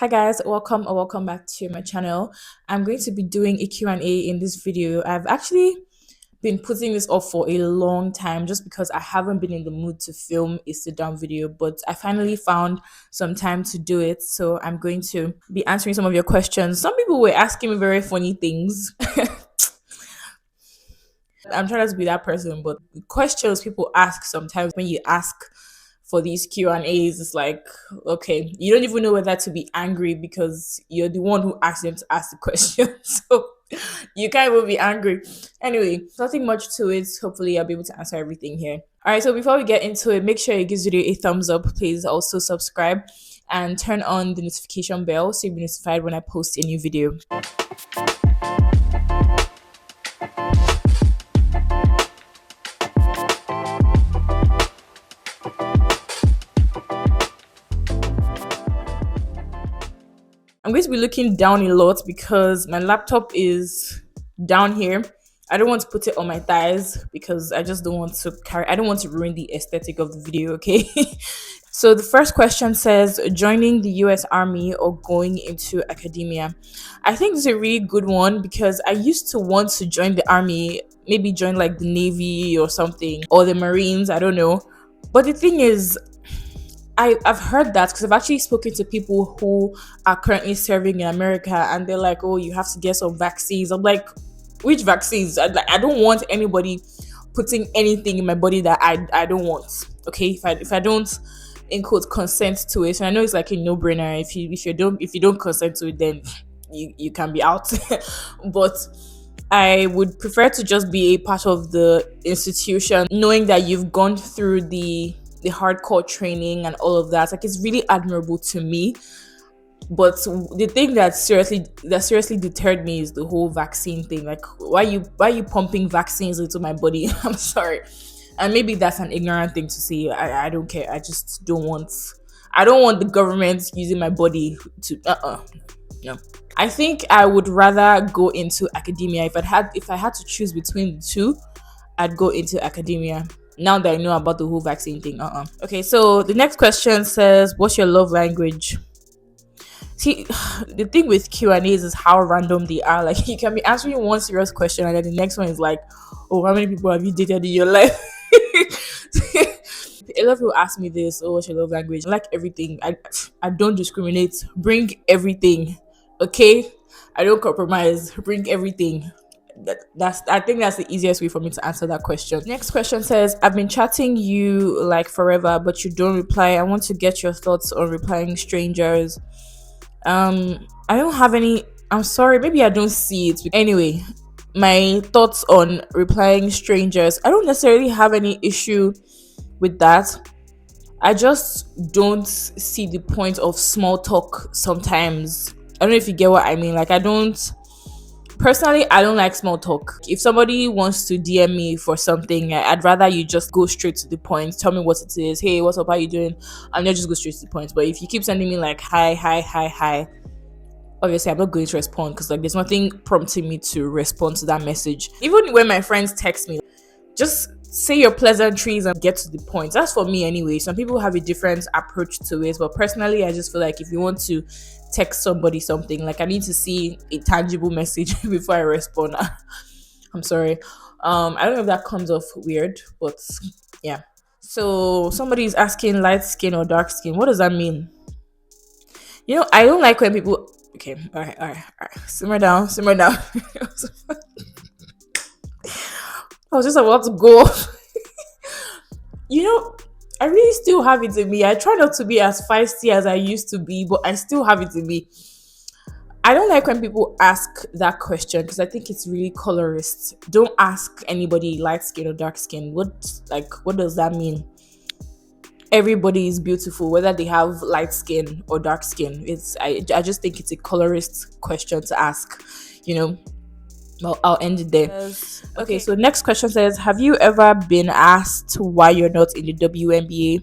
Hi guys, welcome or welcome back to my channel. I'm going to be doing a Q&A in this video. I've actually been putting this off for a long time just because I haven't been in the mood to film a sit down video, but I finally found some time to do it. So I'm going to be answering some of your questions. Some people were asking me very funny things. I'm trying not to be that person, but questions people ask sometimes when you ask for these Q&As, it's like, okay, you don't even know whether to be angry because you're the one who asked them to ask the question. So you can't even be angry. Anyway, nothing much to it. Hopefully I'll be able to answer everything here. All right, so before we get into it, make sure you give this video a thumbs up. Please also subscribe and turn on the notification bell so you'll be notified when I post a new video. I'm going to be looking down a lot because my laptop is down here. I don't want to put it on my thighs because I just don't want to I don't want to ruin the aesthetic of the video, okay? So the first question says, joining the US Army or going into academia? I think it's a really good one because I used to want to join the army, maybe join like the Navy or something, or the Marines, I don't know. But the thing is, I've heard that because I've actually spoken to people who are currently serving in America and they're like, oh, you have to get some vaccines. I'm like, which vaccines? I don't want anybody putting anything in my body that I don't want. Okay, if I don't in quote consent to it, and I know it's like a no brainer. If you don't consent to it, then you can be out. But I would prefer to just be a part of the institution, knowing that you've gone through the hardcore training and all of that. Like, it's really admirable to me. But the thing that seriously deterred me is the whole vaccine thing. Like, why you pumping vaccines into my body? I'm sorry. And maybe that's an ignorant thing to say. I don't care. I don't want the government using my body to no. I think I would rather go into academia. If I had to choose between the two, I'd go into academia. Now that I know about the whole vaccine thing. Okay, so the next question says, what's your love language? See, the thing with Q&As is how random they are. Like, you can be answering one serious question and then the next one is like, oh, how many people have you dated in your life? A lot of people ask me this, oh, what's your love language? I like everything. I don't discriminate. Bring everything. Okay? I don't compromise. Bring everything. I think that's the easiest way for me to answer that question. Next question says, I've been chatting you like forever, but you don't reply. I want to get your thoughts on replying strangers. I don't have any. I'm sorry, maybe I don't see it. Anyway, my thoughts on replying strangers. I don't necessarily have any issue with that. I just don't see the point of small talk sometimes. I don't know if you get what I mean. Like, I don't like small talk. If somebody wants to DM me for something, I'd rather you just go straight to the point. Tell me what it is. Hey, what's up? How you doing? And then just go straight to the point. But if you keep sending me like hi, obviously I'm not going to respond because like there's nothing prompting me to respond to that message. Even when my friends text me, just say your pleasantries and get to the point. That's for me anyway. Some people have a different approach to it, but personally I just feel like if you want to text somebody something, like I need to see a tangible message before I respond. I'm sorry. I don't know if that comes off weird, but yeah. So somebody is asking light skin or dark skin. What does that mean? I don't like when people. Okay, all right. Simmer down. I was just about to go off. I really still have it in me. I try not to be as feisty as I used to be, but I still have it in me. I don't like when people ask that question because I think it's really colorist. Don't ask anybody light skin or dark skin. What does that mean? Everybody is beautiful, whether they have light skin or dark skin. I just think it's a colorist question to ask, Well, I'll end it there. Yes. Okay, so next question says, have you ever been asked why you're not in the WNBA?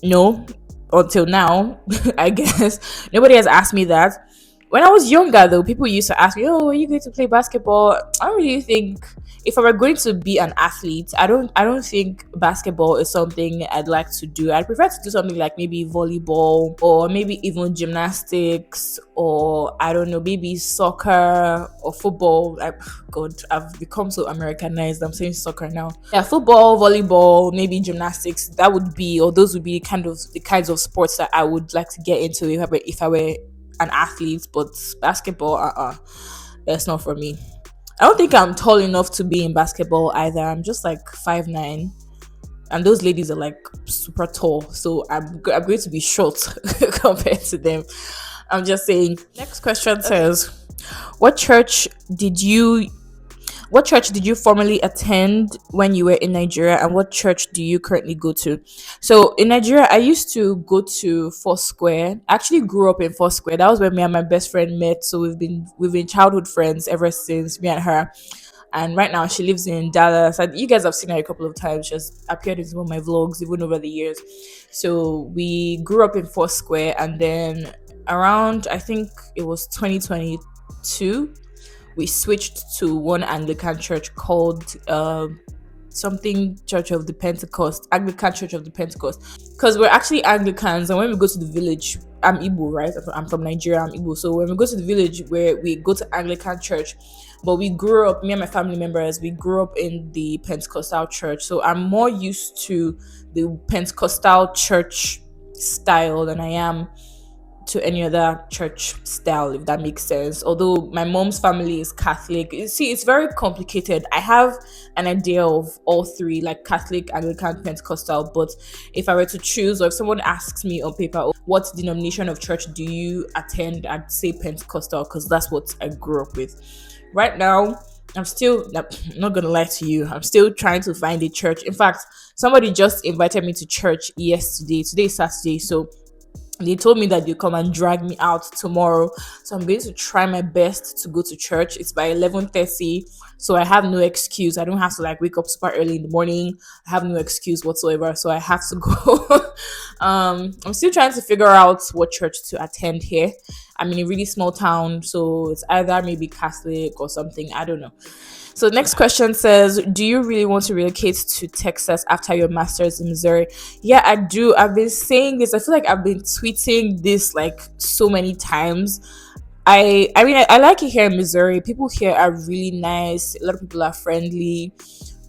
No, until now, I guess. Nobody has asked me that. When I was younger, though, people used to ask me, "Oh, are you going to play basketball?" I don't really think if I were going to be an athlete, I don't think basketball is something I'd like to do. I'd prefer to do something like maybe volleyball or maybe even gymnastics or I don't know, maybe soccer or football. Like God, I've become so Americanized. I'm saying soccer now. Yeah, football, volleyball, maybe gymnastics. That would be, or those would be kind of the kinds of sports that I would like to get into if I were an athlete. But basketball, that's not for me. I don't think I'm tall enough to be in basketball either. I'm just like 5'9", and those ladies are like super tall. So I'm going to be short compared to them. I'm just saying. Next question says, "What church did you what church did you formerly attend when you were in Nigeria, and what church do you currently go to?" So in Nigeria, I used to go to Foursquare. I actually grew up in Foursquare. That was where me and my best friend met. So we've been childhood friends ever since, me and her. And right now she lives in Dallas. And you guys have seen her a couple of times. She's appeared in some of my vlogs even over the years. So we grew up in Foursquare, and then around I think it was 2022 we switched to one Anglican church called something Church of the Pentecost, Anglican Church of the Pentecost, because we're actually Anglicans. And when we go to the village, I'm Igbo, right? I'm from Nigeria, I'm Igbo. So when we go to the village, where we go to Anglican church, but we grew up, me and my family members, we grew up in the Pentecostal church. So I'm more used to the Pentecostal church style than I am to any other church style, if that makes sense. Although my mom's family is Catholic. You see, it's very complicated. I have an idea of all three, like Catholic, Anglican, Pentecostal. But if I were to choose, or if someone asks me on paper, "Oh, what denomination of church do you attend?" I'd say Pentecostal, because that's what I grew up with. Right now, I'm still not gonna lie to you. I'm still trying to find a church. In fact, somebody just invited me to church yesterday. Today is Saturday, so they told me that they come and drag me out tomorrow. So I'm going to try my best to go to church. It's by 11:30, so I have no excuse. I don't have to like wake up super early in the morning. I have no excuse whatsoever, so I have to go. I'm still trying to figure out what church to attend here. I'm in a really small town, so it's either maybe Catholic or something, I don't know. So next question says, "Do you really want to relocate to Texas after your master's in Missouri?" Yeah, I do. I've been saying this. I feel like I've been tweeting this like so many times. I mean, I like it here in Missouri. People here are really nice. A lot of people are friendly.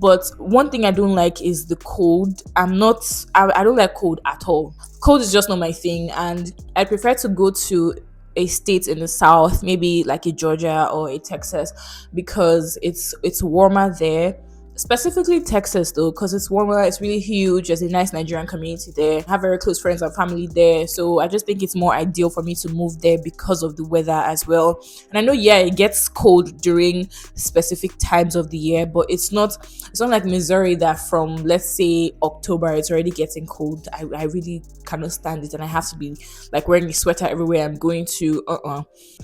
But one thing I don't like is the cold. I don't like cold at all. Cold is just not my thing, and I prefer to go to a state in the south, maybe like a Georgia or a Texas, because it's warmer there. Specifically Texas though, because it's warmer, it's really huge. There's a nice Nigerian community there. I have very close friends and family there. So I just think it's more ideal for me to move there because of the weather as well. And I know, yeah, it gets cold during specific times of the year, but it's not like Missouri that from, let's say, October, it's already getting cold. I really cannot stand it, and I have to be like wearing a sweater everywhere I'm going to.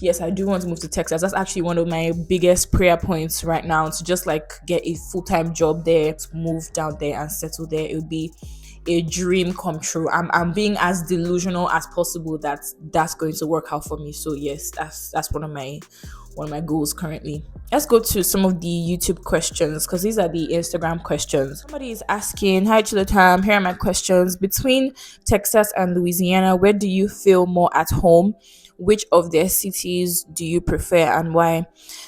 Yes, I do want to move to Texas. That's actually one of my biggest prayer points right now, to just like get a full-time job there, to move down there and settle there. It would be a dream come true. I'm being as delusional as possible that that's going to work out for me. So yes, that's one of my goals currently. Let's go to some of the YouTube questions, because these are the Instagram questions. Somebody is asking, "Hi Chilotam, here are my questions. Between Texas and Louisiana, where do you feel more at home? Which of their cities do you prefer, and why?"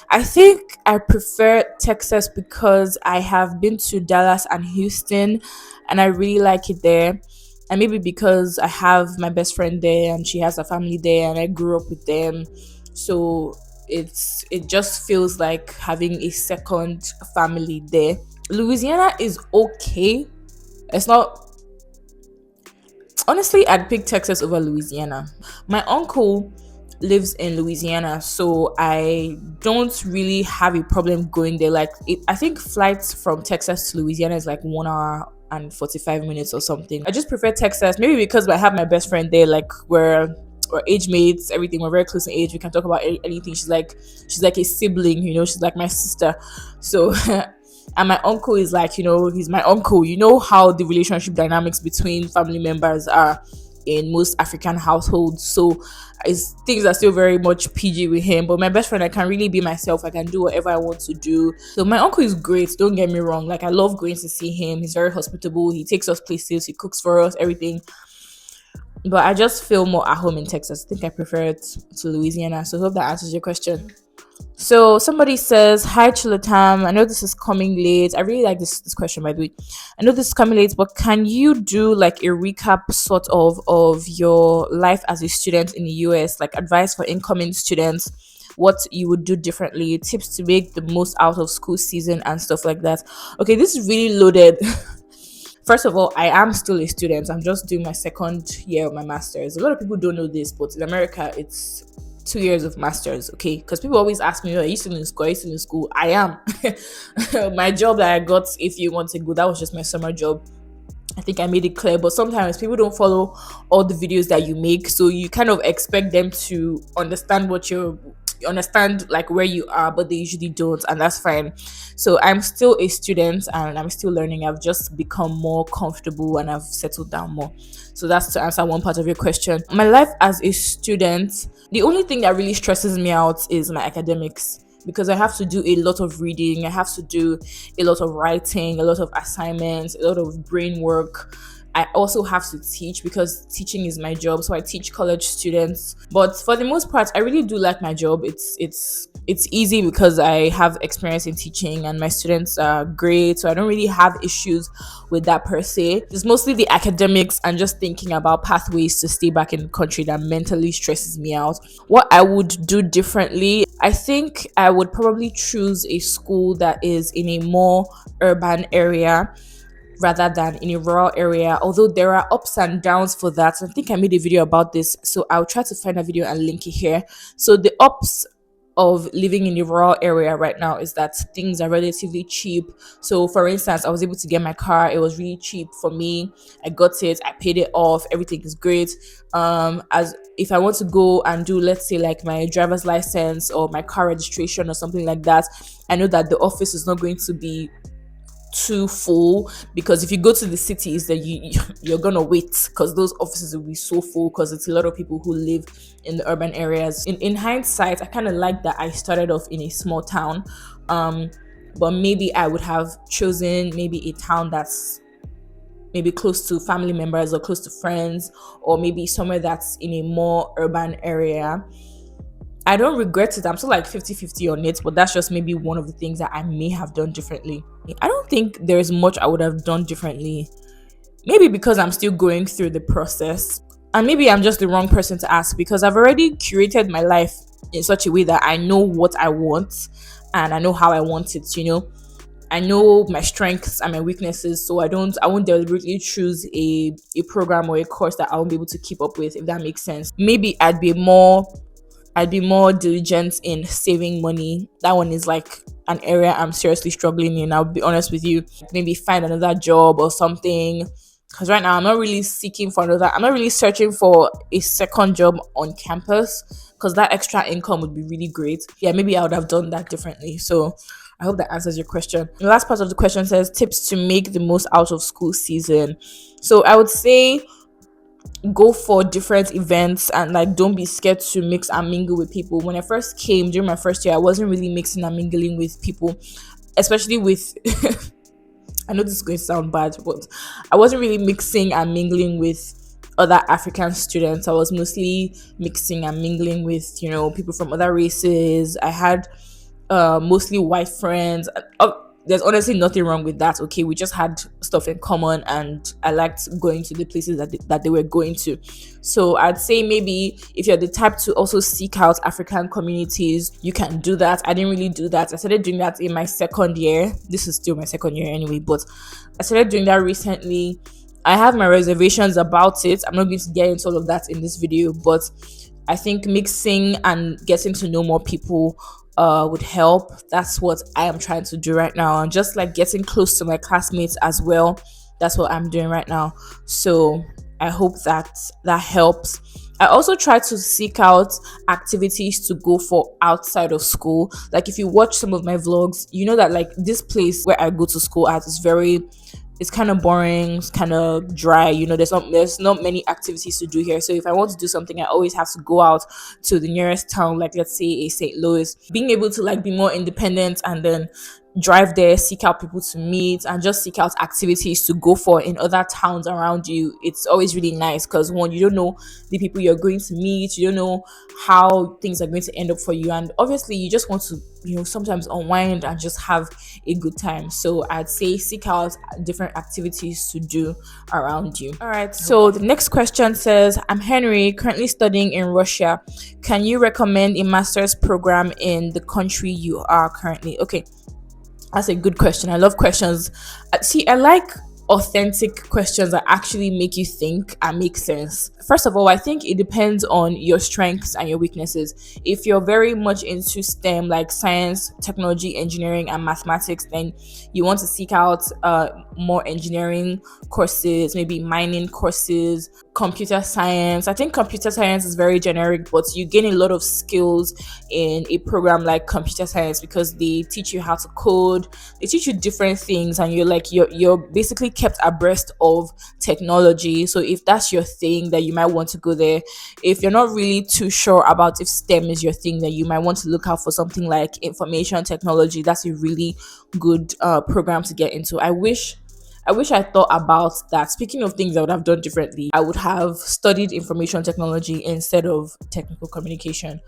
I think I prefer Texas because I have been to Dallas and Houston, and I really like it there. And maybe because I have my best friend there and she has a family there and I grew up with them. So it just feels like having a second family there. Louisiana is okay. It's not, honestly, I'd pick Texas over Louisiana. My uncle lives in Louisiana, so I don't really have a problem going there. Like, I think flights from Texas to Louisiana is like 1 hour and 45 minutes or something. I just prefer Texas, maybe because I have my best friend there. Like, we're age mates, everything. We're very close in age. We can talk about anything. She's like a sibling, she's like my sister. So and my uncle is like, he's my uncle. You know how the relationship dynamics between family members are. in most African households. So things are still very much PG with him. But my best friend, I can really be myself. I can do whatever I want to do. So my uncle is great. Don't get me wrong. Like, I love going to see him. He's very hospitable. He takes us places. He cooks for us. Everything. But I just feel more at home in Texas. I think I prefer it to Louisiana. So I hope that answers your question. So somebody says, "Hi Chilatam, I know this is coming late. I really like this question, by the way. I know this is coming late, but can you do like a recap sort of your life as a student in the US, like advice for incoming students, what you would do differently, tips to make the most out of school season and stuff like that?" Okay, this is really loaded. First of all, I am still a student. I'm just doing my second year of my master's. A lot of people don't know this, but in America, it's 2 years of master's. Okay, because people always ask me, "Oh, are you still in school? Are you still in school?" I am. My job that I got a few months ago, that was just my summer job. I think I made it clear, but sometimes people don't follow all the videos that you make, so you kind of expect them to understand what you're understand like where you are, but they usually don't, and that's fine. So I'm still a student and I'm still learning. I've just become more comfortable and I've settled down more. So that's to answer one part of your question. My life as a student, the only thing that really stresses me out is my academics, because I have to do a lot of reading, I have to do a lot of writing, a lot of assignments, a lot of brain work. I also have to teach because teaching is my job. So I teach college students. But for the most part, I really do like my job. It's easy because I have experience in teaching and my students are great. So I don't really have issues with that per se. It's mostly the academics and just thinking about pathways to stay back in the country that mentally stresses me out. What I would do differently, I think I would probably choose a school that is in a more urban area rather than in a rural area, although there are ups and downs for that. I think I made a video about this, so I'll try to find a video and link it here. So the ups of living in the rural area right now is that things are relatively cheap. So for instance, I was able to get my car. It was really cheap for me. I got it, I paid it off, everything is great. As if I want to go and do, let's say, like my driver's license or my car registration or something like that, I know that the office is not going to be too full, because if you go to the cities that you're gonna wait because those offices will be so full because it's a lot of people who live in the urban areas. In hindsight, I kind of like that I started off in a small town, but maybe I would have chosen maybe a town that's maybe close to family members or close to friends, or maybe somewhere that's in a more urban area. I don't regret it. I'm still like 50-50 on it, but that's just maybe one of the things that I may have done differently. I don't think there's much I would have done differently. Maybe because I'm still going through the process. And maybe I'm just the wrong person to ask, because I've already curated my life in such a way that I know what I want and I know how I want it. I know my strengths and my weaknesses, so I won't deliberately choose a program or a course that I won't be able to keep up with, if that makes sense. Maybe I'd be more diligent in saving money. That one is like an area I'm seriously struggling in. I'll be honest with you. Maybe find another job or something. Because right now I'm not really I'm not really searching for a second job on campus, because that extra income would be really great. Yeah, maybe I would have done that differently. So I hope that answers your question. The last part of the question says tips to make the most out of school season. So I would say go for different events and like don't be scared to mix and mingle with people. When I first came during my first year, I wasn't really mixing and mingling with people, especially with I know this is going to sound bad, but I wasn't really mixing and mingling with other African students. I was mostly mixing and mingling with, people from other races. I had mostly white friends. There's honestly nothing wrong with that. Okay, we just had stuff in common, and I liked going to the places that they were going to. So I'd say maybe if you're the type to also seek out African communities, you can do that. I didn't really do that. I started doing that in my second year. This is still my second year anyway, but I started doing that recently. I have my reservations about it. I'm not going to get into all of that in this video, but I think mixing and getting to know more people would help. That's what I am trying to do right now, and just like getting close to my classmates as well. That's what I'm doing right now. So I hope that helps. I also try to seek out activities to go for outside of school. Like if you watch some of my vlogs, you know that like this place where I go to school at is very it's kind of boring, it's kind of dry. There's not many activities to do here. So if I want to do something, I always have to go out to the nearest town, like let's say a St. Louis. Being able to like be more independent and then drive there, seek out people to meet, and just seek out activities to go for in other towns around you. It's always really nice because one, you don't know the people you're going to meet, you don't know how things are going to end up for you, and obviously you just want to sometimes unwind and just have a good time. So I'd say seek out different activities to do around you. All right, so the next question says, I'm Henry, currently studying in Russia. Can you recommend a master's program in the country you are currently? Okay, that's a good question. I love questions. See, I like authentic questions that actually make you think and make sense. First of all, I think it depends on your strengths and your weaknesses. If you're very much into STEM, like science, technology, engineering, and mathematics, then you want to seek out more engineering courses, maybe mining courses, computer science. I think computer science is very generic, but you gain a lot of skills in a program like computer science because they teach you how to code, they teach you different things, and you're basically kept abreast of technology. So if that's your thing, that you might want to go there. If you're not really too sure about if STEM is your thing, then you might want to look out for something like information technology. That's a really good program to get into. I wish I thought about that. Speaking of things I would have done differently, I would have studied information technology instead of technical communication,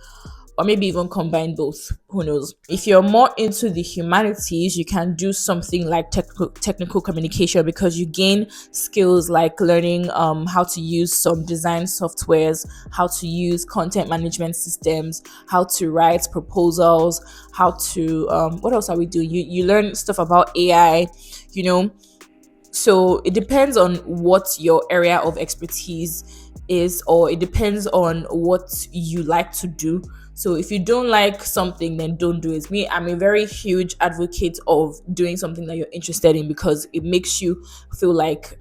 or maybe even combine both. Who knows? If you're more into the humanities, you can do something like technical communication because you gain skills like learning how to use some design softwares, how to use content management systems, how to write proposals, how to what else are we doing? You learn stuff about AI, you know. So it depends on what your area of expertise is, or it depends on what you like to do. So if you don't like something, then don't do it. Me, I'm a very huge advocate of doing something that you're interested in because it makes you feel like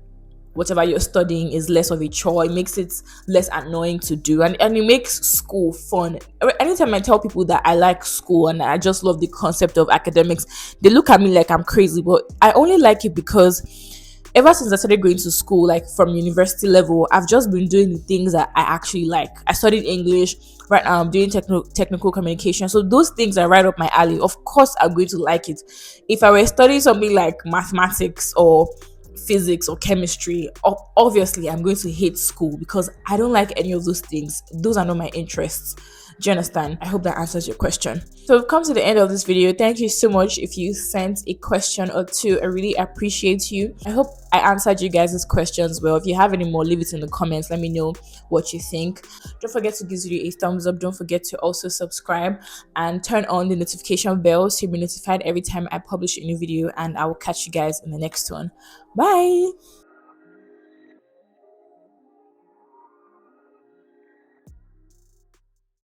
whatever you're studying is less of a chore. It makes it less annoying to do, and it makes school fun. Anytime I tell people that I like school and I just love the concept of academics, they look at me like I'm crazy, but I only like it because ever since I started going to school, like from university level, I've just been doing the things that I actually like. I studied English. Right now, I'm doing technical communication. So those things are right up my alley. Of course, I'm going to like it. If I were studying something like mathematics or physics or chemistry, obviously I'm going to hate school because I don't like any of those things. Those are not my interests. Do you understand? I hope that answers your question. So we've come to the end of this video. Thank you so much if you sent a question or two. I really appreciate you. I hope I answered you guys' questions well. If you have any more, leave it in the comments. Let me know what you think. Don't forget to give this video a thumbs up. Don't forget to also subscribe and turn on the notification bell so you'll be notified every time I publish a new video, and I will catch you guys in the next one. Bye.